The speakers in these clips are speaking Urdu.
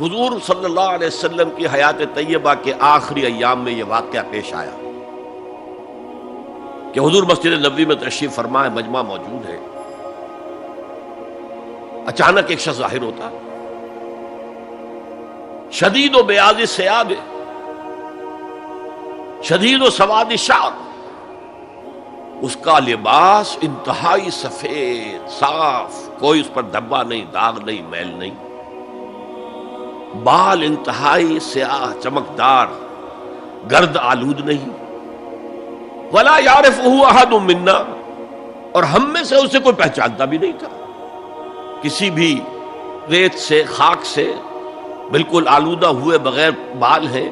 حضور صلی اللہ علیہ وسلم کی حیات طیبہ کے آخری ایام میں یہ واقعہ پیش آیا کہ حضور مسجد نبوی میں تشریف فرما ہے، مجمع موجود ہے، اچانک ایک شخص ظاہر ہوتا، شدید و بیاض ثیاب، شدید و سواد شعر، اس کا لباس انتہائی سفید صاف، کوئی اس پر دھبا نہیں، داغ نہیں، میل نہیں، بال انتہائی سیاہ چمکدار، گرد آلود نہیں، ولا یعرفہ احد منا، اور ہم میں سے اسے کوئی پہچانتا بھی نہیں تھا، کسی بھی ریت سے خاک سے بالکل آلودہ ہوئے بغیر بال ہیں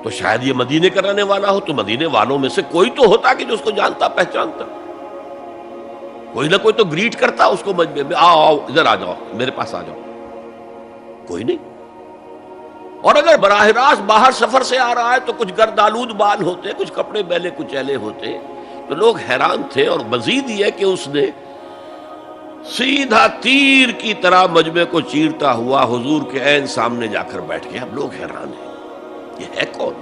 تو شاید یہ مدینے کا رہنے والا ہو، تو مدینے والوں میں سے کوئی تو ہوتا کہ جو اس کو جانتا پہچانتا، کوئی نہ کوئی تو گریٹ کرتا اس کو مجمع میں، آؤ آؤ ادھر آ جاؤ، میرے پاس آ جاؤ، کوئی نہیں۔ اور اگر براہ راست باہر سفر سے آ رہا ہے تو کچھ گرد آلود بال ہوتے، کچھ کپڑے میلے کچیلے ہوتے، تو لوگ حیران تھے۔ اور مزید یہ کہ اس نے سیدھا تیر کی طرح مجمع کو چیرتا ہوا حضور کے عین سامنے جا کر بیٹھ گیا۔ اب لوگ حیران ہیں، یہ ہے کون؟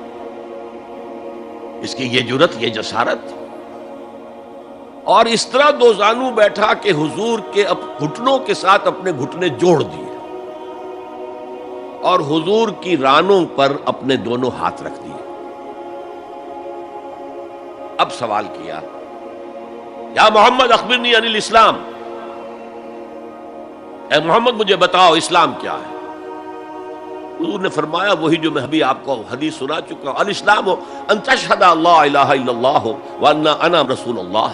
اس کی یہ جرت، یہ جسارت، اور اس طرح دو زانو بیٹھا کہ حضور کے گھٹنوں کے ساتھ اپنے گھٹنے جوڑ دیے اور حضور کی رانوں پر اپنے دونوں ہاتھ رکھ دیے۔ اب سوال کیا، یا محمد اخبرنی عن الاسلام، اے محمد مجھے بتاؤ اسلام کیا ہے؟ حضور نے فرمایا وہی جو میں ابھی آپ کو حدیث سنا چکا ہوں، الاسلام ان تشہد اللہ الہ الا اللہ وان انا رسول اللہ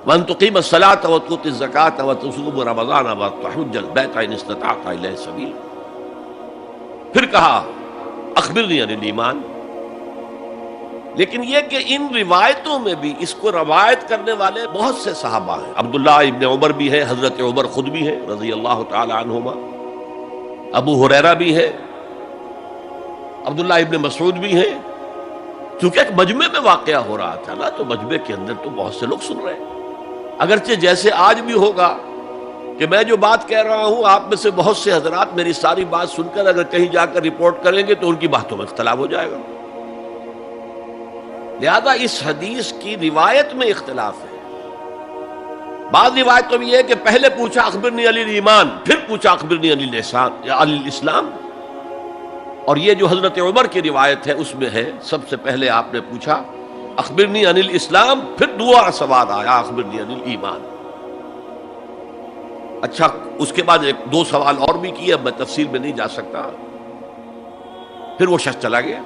وان تقیم الصلاۃ وتؤتی الزکاۃ وتصوم رمضان وتحج البیت ان استطعت الیہ سبیلا۔ پھر کہا اخبرنی عن الایمان، لیکن یہ کہ ان روایتوں میں بھی اس کو روایت کرنے والے بہت سے صحابہ ہیں۔ عبداللہ ابن عمر بھی ہے، حضرت عمر خود بھی ہے رضی اللہ تعالی عنہما، ابو ہریرہ بھی ہے، عبداللہ ابن مسعود بھی ہیں۔ چونکہ ایک مجمع میں واقعہ ہو رہا تھا نا، تو مجمع کے اندر تو بہت سے لوگ سن رہے ہیں۔ اگرچہ جیسے آج بھی ہوگا کہ میں جو بات کہہ رہا ہوں آپ میں سے بہت سے حضرات میری ساری بات سن کر اگر کہیں جا کر رپورٹ کریں گے تو ان کی باتوں میں اختلاف ہو جائے گا، لہذا اس حدیث کی روایت میں اختلاف ہے۔ بعض روایتوں میں یہ ہے کہ پہلے پوچھا اخبرنی عن الایمان، پھر پوچھا اخبرنی عن الاسلام، اور یہ جو حضرت عمر کی روایت ہے اس میں ہے سب سے پہلے آپ نے پوچھا اخبرنی عن الاسلام، پھر دوسرا سوال آیا اخبرنی عن الایمان۔ اچھا، اس کے بعد ایک دو سوال اور بھی کیے، اب میں تفصیل میں نہیں جا سکتا۔ پھر وہ شخص چلا گیا،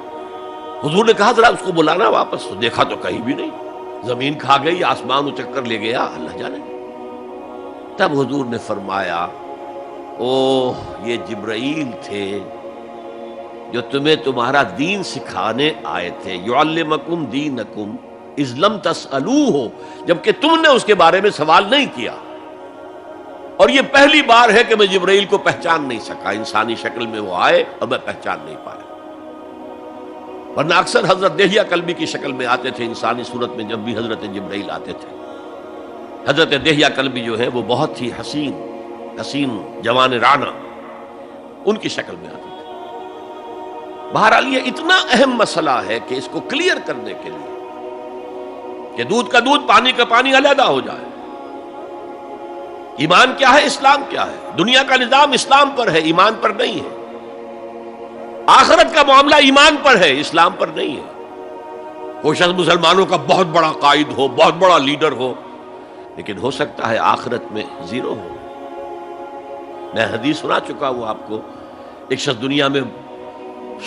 حضور نے کہا ذرا اس کو بلانا واپس، دیکھا تو کہیں بھی نہیں، زمین کھا گئی، آسمان اچک کر لے گیا، اللہ جانے۔ تب حضور نے فرمایا اوہ یہ جبرائیل تھے جو تمہیں تمہارا دین سکھانے آئے تھے، یعلمکم دینکم اذ لم تسألوہ، جبکہ تم نے اس کے بارے میں سوال نہیں کیا۔ اور یہ پہلی بار ہے کہ میں جبرائیل کو پہچان نہیں سکا، انسانی شکل میں وہ آئے اور میں پہچان نہیں پایا، ورنہ اکثر حضرت دہیہ کلبی کی شکل میں آتے تھے انسانی صورت میں، جب بھی حضرت جبرائیل آتے تھے۔ حضرت دہیہ کلبی جو ہے وہ بہت ہی حسین جوان رانا، ان کی شکل میں آتے تھے۔ بہرحال یہ اتنا اہم مسئلہ ہے کہ اس کو کلیئر کرنے کے لیے کہ دودھ کا دودھ پانی کا پانی علیحدہ ہو جائے، ایمان کیا ہے، اسلام کیا ہے، دنیا کا نظام اسلام پر ہے، ایمان پر نہیں ہے، آخرت کا معاملہ ایمان پر ہے، اسلام پر نہیں ہے۔ وہ شخص مسلمانوں کا بہت بڑا قائد ہو، بہت بڑا لیڈر ہو، لیکن ہو سکتا ہے آخرت میں زیرو ہو۔ میں حدیث سنا چکا ہوں آپ کو، ایک شخص دنیا میں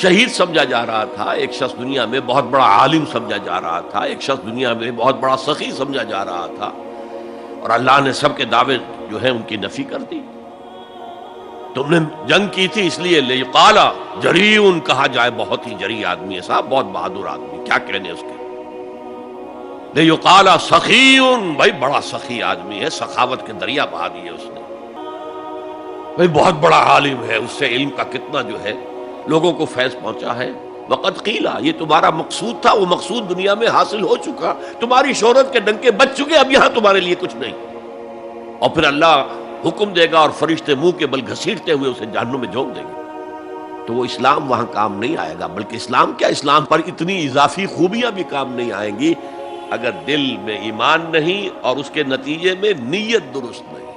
شہید سمجھا جا رہا تھا، ایک شخص دنیا میں بہت بڑا عالم سمجھا جا رہا تھا، ایک شخص دنیا میں بہت بڑا سخی سمجھا جا رہا تھا، اور اللہ نے سب کے دعوے جو ہیں ان کی نفی کر دی۔ تم نے جنگ کی تھی اس لیے لیقال جریء کہا جائے، بہت ہی جری آدمی ہے صاحب، بہت بہادر آدمی، کیا کہنے اس کے۔ لیقال سخی، بھائی بڑا سخی آدمی ہے، سخاوت کے دریا بہا دیے اس نے، بھائی بہت بڑا عالم ہے، اس سے علم کا کتنا جو ہے لوگوں کو فیض پہنچا ہے۔ وقد قیل، یہ تمہارا مقصود تھا، وہ مقصود دنیا میں حاصل ہو چکا، تمہاری شہرت کے ڈنکے بج چکے، اب یہاں تمہارے لیے کچھ نہیں۔ اور پھر اللہ حکم دے گا اور فرشتے منہ کے بل گھسیٹتے ہوئے اسے جہنم میں جھونک دیں گے۔ تو وہ اسلام وہاں کام نہیں آئے گا، بلکہ اسلام کیا، اسلام پر اتنی اضافی خوبیاں بھی کام نہیں آئیں گی اگر دل میں ایمان نہیں اور اس کے نتیجے میں نیت درست نہیں۔